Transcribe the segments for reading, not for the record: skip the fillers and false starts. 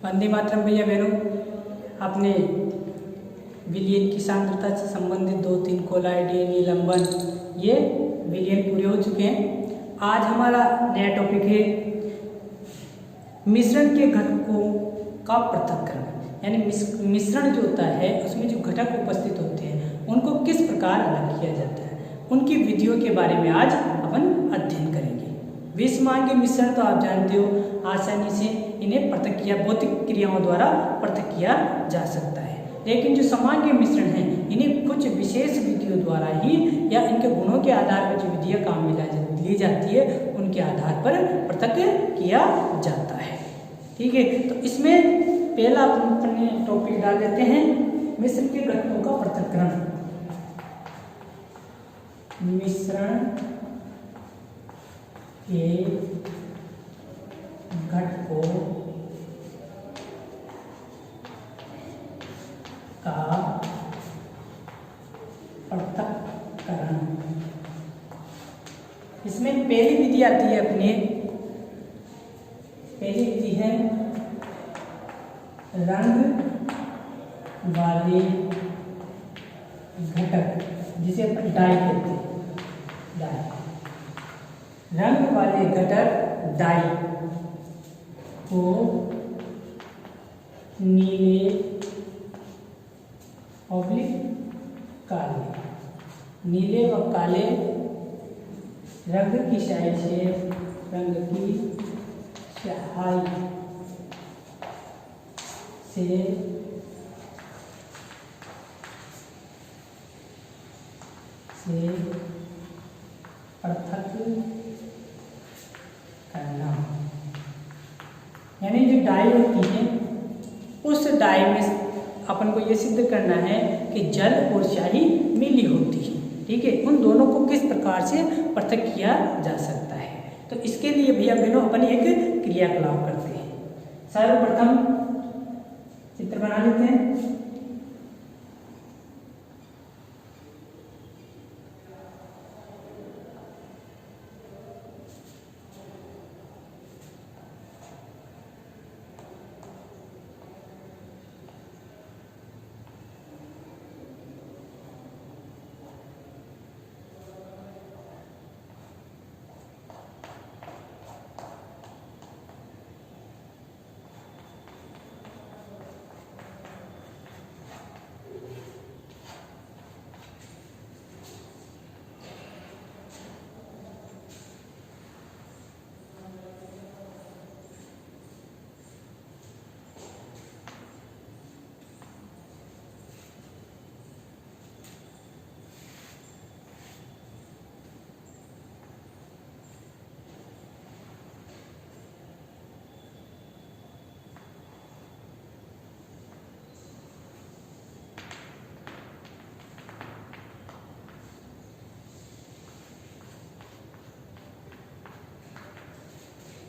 वंदे मातरम भैया बहनों। आपने विलियन की सांद्रता से संबंधित 2-3 कोलाइडी निलंबन ये विलियन पूरे हो चुके हैं। आज हमारा नया टॉपिक है मिश्रण के घटकों का पृथक्करण। यानी मिश्रण जो होता है उसमें जो घटक उपस्थित होते हैं उनको किस प्रकार अलग किया जाता है, उनकी विधियों के बारे में आज अपन अध्ययन करेंगे। विषमांगी मिश्रण तो आप जानते हो, आसानी से इन्हें पृथक किया भौतिक क्रियाओं द्वारा पृथक किया जा सकता है। लेकिन जो समांगी मिश्रण है इन्हें कुछ विशेष विधियों द्वारा ही या इनके गुणों के आधार पर जो विधियाँ काम में ली जाती है उनके आधार पर पृथक किया जाता है। ठीक है, तो इसमें पहला अपने टॉपिक डाल देते हैं मिश्रण के घटकों का पृथक्करण। मिश्रण के घटकों का पृथक्करण। इसमें पहली विधि आती है अपनी, पहली विधि है रंग वाले घटक, जिसे अपन डाई कहते हैं। डाई, रंग वाले घटक डाई को नीले काले, नीले व काले रंग की स्याही से, रंग की स्याही से पृथक करना। यानी जो डाई होती है उस डाई में अपन को ये सिद्ध करना है कि जल और स्याही मिली होती है। ठीक है, उन दोनों को किस प्रकार से पृथक किया जा सकता है। तो इसके लिए भैया बहनों अपन एक क्रियाकलाप करते हैं। सर्वप्रथम चित्र बना लेते हैं।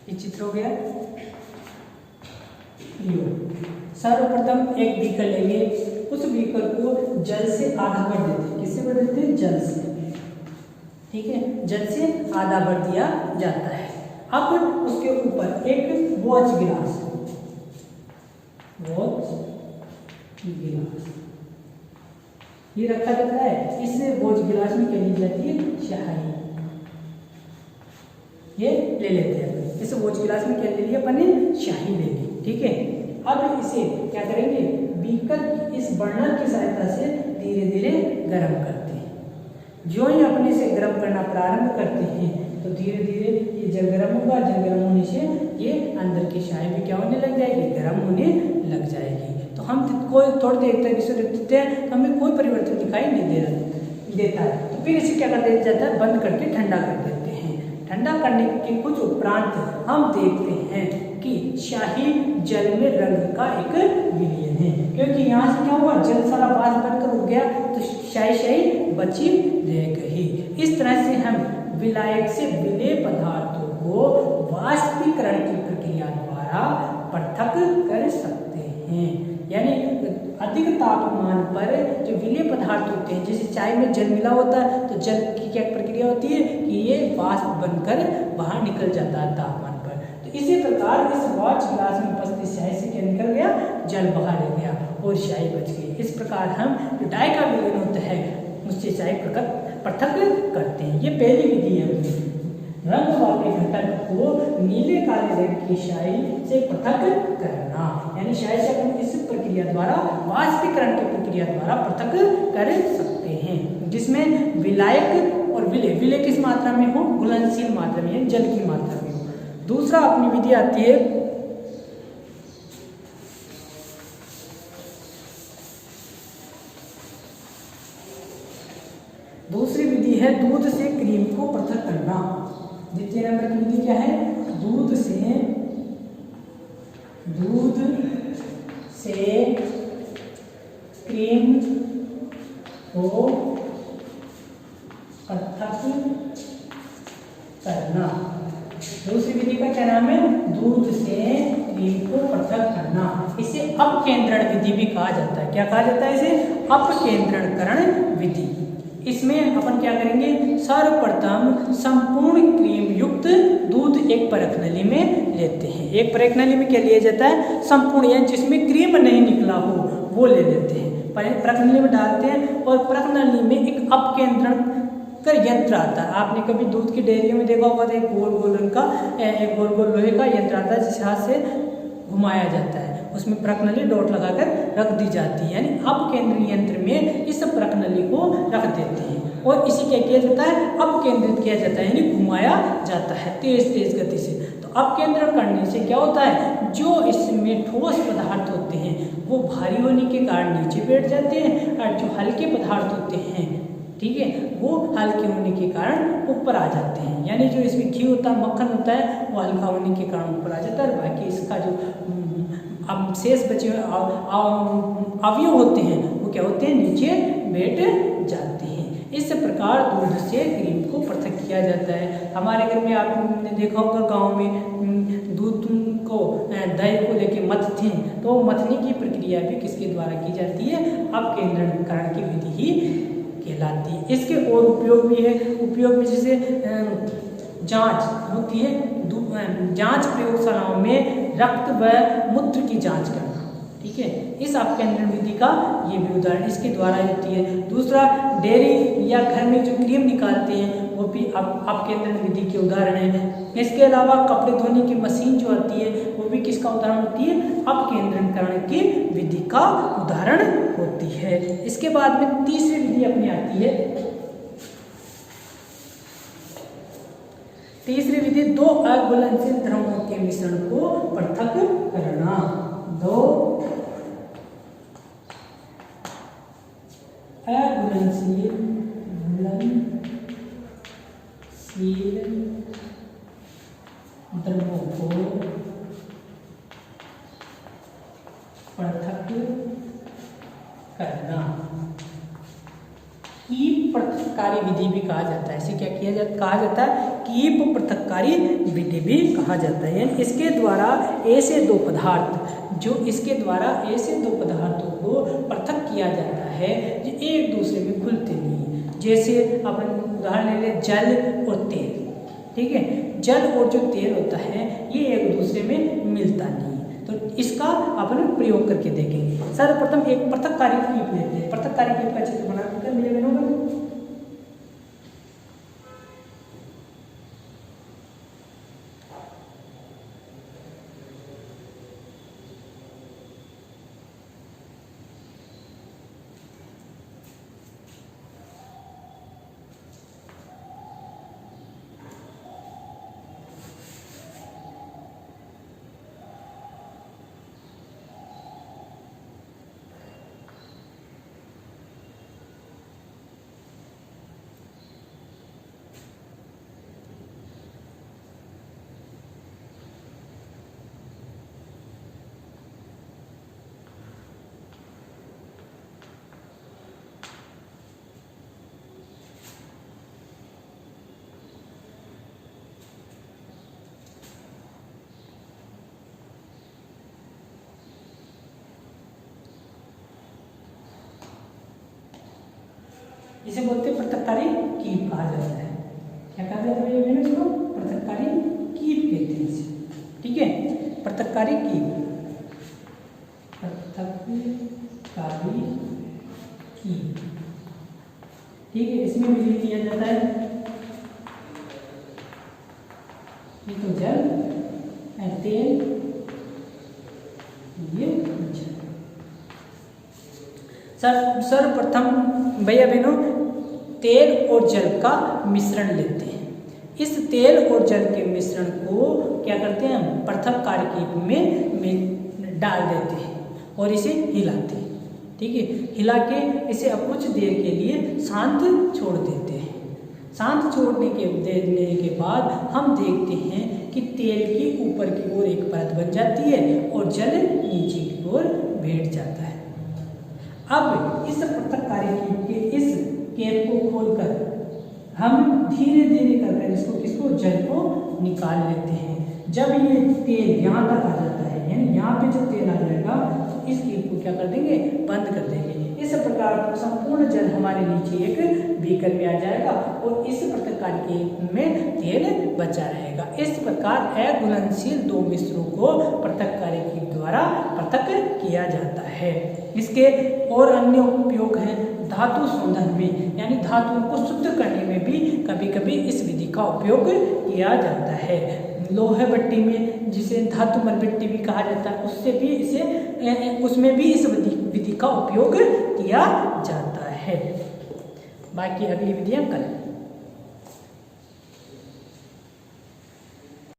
ये चित्र हो गया। सर्वप्रथम एक बीकर लेंगे, उस बीकर को जल से आधा भर देते हैं। किससे भर देते हैं? जल से। ठीक है, जल से आधा भर दिया जाता है। अब उसके ऊपर एक वॉच गिलास ये रखा जाता है। इस वॉच गिलास में क्या ली जाती है? स्याही। ये ले लेते हैं। इस वॉच गिलास में क्या ले लिया अपन ने? स्याही ले ली। ठीक है, अब इसे क्या करेंगे? बीकर इस बर्नर की सहायता से धीरे धीरे गर्म करते हैं। जो ही अपने से गर्म करना प्रारंभ करते हैं तो धीरे धीरे ये जल गर्म होगा। जल गर्म होने से ये अंदर की स्याही भी क्या होने लग जाएगी? गर्म होने लग जाएगी। तो हम कोई थोड़ी देर तक इसे रखते हैं तो हमें कोई परिवर्तन दिखाई नहीं देता है। तो फिर इसे क्या कर दिया जाता है? बंद करके ठंडा कर देते हैं। ठंडा करने के कुछ उपरांत हम देखते हैं कि स्याही जल में रंग का एक विलयन है, क्योंकि यहाँ से क्या हुआ? जल सारा वाष्प बनकर उड़ गया तो स्याही बची रह गई। इस तरह से हम विलायक से विलेय पदार्थों को वाष्पीकरण की प्रक्रिया द्वारा पृथक कर सकते हैं। यानी अधिक तापमान पर जो विलेय पदार्थ होते हैं, जैसे चाय में जल मिला होता है तो जल की क्या प्रक्रिया होती है कि ये वाष्प बनकर बाहर निकल जाता है तापमान पर। तो इसी प्रकार इस वॉच ग्लास में उपस्थित स्याही से क्या निकल गया, जल बाहर ले गया और स्याही बच गई। इस प्रकार हम जो डाई का विलयन होता है उससे स्याही पृथक करते हैं। ये पहली विधि है, रंग वाले घटक को नीले काले रंग की स्याही से पृथक करना, यानी स्याही से अपन इस प्रक्रिया द्वारा वाष्पीकरण की प्रक्रिया द्वारा पृथक कर सकते हैं, जिसमें विलायक और विलय किस मात्रा में हो, घुलनशील मात्रा में, जल की मात्रा में हो। दूसरा अपनी विधि आती है दूसरी विधि है दूध से क्रीम को पृथक करना। द्वितीय नंबर की विधि क्या है, दूध से क्रीम को पृथक करना। दूसरी विधि का क्या नाम है, दूध से क्रीम को पृथक करना। इसे अपकेंद्रण विधि भी कहा जाता है। क्या कहा जाता है इसे, अपकेंद्रणकरण विधि। इसमें अपन क्या करेंगे, सर्वप्रथम संपूर्ण क्रीम युक्त दूध एक परख नली में लेते हैं। एक परख नली में क्या लिया जाता है, संपूर्ण, यानी जिसमें क्रीम नहीं निकला हो वो ले लेते हैं, परख नली में डालते हैं और परख नली में एक अपकेंद्रण कर यंत्र आता है। आपने कभी दूध की डेयरियों में देखा होगा, एक गोल गोल रंग का, एक गोल गोल लोहे का यंत्र आता है जिसे हाथ से घुमाया जाता है, उसमें परख नली डॉट लगाकर रख दी जाती है, यानी अपकेंद्रण यंत्र में इस परख नली को रख देते हैं और इसी क्या किया जाता है, अपकेंद्रित किया जाता है, यानी घुमाया जाता है तेज गति से। तो अपकेंद्रण करने से क्या होता है, जो इसमें ठोस पदार्थ होते हैं वो भारी होने के कारण नीचे बैठ जाते हैं और जो हल्के पदार्थ होते हैं, ठीक है, वो हल्के होने के कारण ऊपर आ जाते हैं। यानी जो इसमें घी होता है, मक्खन होता है, वो हल्का होने के कारण ऊपर आ जाता है और बाकी इसका जो अब शेष बचे अवयव होते हैं वो क्या होते हैं, नीचे बैठ जाते हैं। इस प्रकार दूध से क्रीम को पृथक किया जाता है। हमारे घर में आपने देखा होगा, गांव में दूध को दही को लेके मथते हैं, तो मथने की प्रक्रिया भी किसके द्वारा की जाती है, अपकेंद्रणकरण की विधि ही कहलाती है। इसके और उपयोग भी है, उपयोग में जैसे जांच होती है, जांच प्रयोगशालाओं में रक्त व मूत्र की जांच करना, ठीक है, इस अपकेंद्रण विधि का ये भी उदाहरण इसके द्वारा होती है। दूसरा, डेयरी या घर में जो क्रीम निकालते हैं वो भी अपकेंद्रण विधि के उदाहरण है। इसके अलावा कपड़े धोने की मशीन जो आती है वो भी किसका उदाहरण होती है, अपकेंद्रणकरण की विधि का उदाहरण होती है। इसके बाद में तीसरी विधि अपनी आती है, तीसरी विधि दो अघुलनशील द्रवों के मिश्रण को पृथक करना। दो अघुलनशील द्रवों को पृथक करना कीप पृथककारी विधि भी कहा जाता है। इसे क्या कहा जाता है, कीप पृथककारी विधि भी कहा जाता है। इसके द्वारा ऐसे दो पदार्थों को पृथक किया जाता है जो एक दूसरे में घुलते नहीं। जैसे अपन उदाहरण ले लें, जल और तेल, ठीक है, जल और जो तेल होता है ये एक दूसरे में मिलता नहीं, तो इसका अपन प्रयोग करके देखेंगे। सर्वप्रथम एक पृथककारी कीप लेते हैं। पृथककारी कीप का चित्र बना देते हैं मेरे बहनों में। इसे बोलते हैं पृथककारी कीप कहा जाता है। क्या कहा जाता है, इसको पृथककारी कीप कहते हैं इसे, ठीक है। पृथक्कारी की ठीक है, इसमें भी लिख दिया जाता है ये तो जल तेल, ये जल। सर्वप्रथम भैया बहनों तेल और जल का मिश्रण लेते हैं। इस तेल और जल के मिश्रण को क्या करते हैं, हम पृथक्कारी में डाल देते हैं और इसे हिलाते हैं। ठीक है, हिला के इसे अब कुछ देर के लिए शांत छोड़ देते हैं। शांत छोड़ने के देने के बाद हम देखते हैं कि तेल की ऊपर की ओर एक परत बन जाती है और जल नीचे की ओर बैठ जाता है। अब इस पृथक्कारी के इस कैप को खोलकर हम धीरे धीरे करके इसको जल को निकाल लेते हैं। जब ये तेल यहाँ तक आ जाता है, यानी यहाँ पे जो तेल आ जाएगा तो इस कैप को क्या कर देंगे, बंद कर देंगे। इस प्रकार संपूर्ण जल हमारे नीचे एक बीकर में आ जाएगा और इस पृथक्कारी में तेल बचा रहेगा। इस प्रकार अघुलनशील दो मिश्रों को पृथक्कारी के द्वारा पृथक किया जाता है। इसके और अन्य उपयोग हैं धातु शोधन में, यानी धातुओं को शुद्ध करने में भी कभी कभी इस विधि का उपयोग किया जाता है। लोहे भट्टी में, जिसे धातु मलभट्टी भी कहा जाता है, उसमें भी इस विधि का उपयोग किया जाता है। बाकी अगली विधियां कल।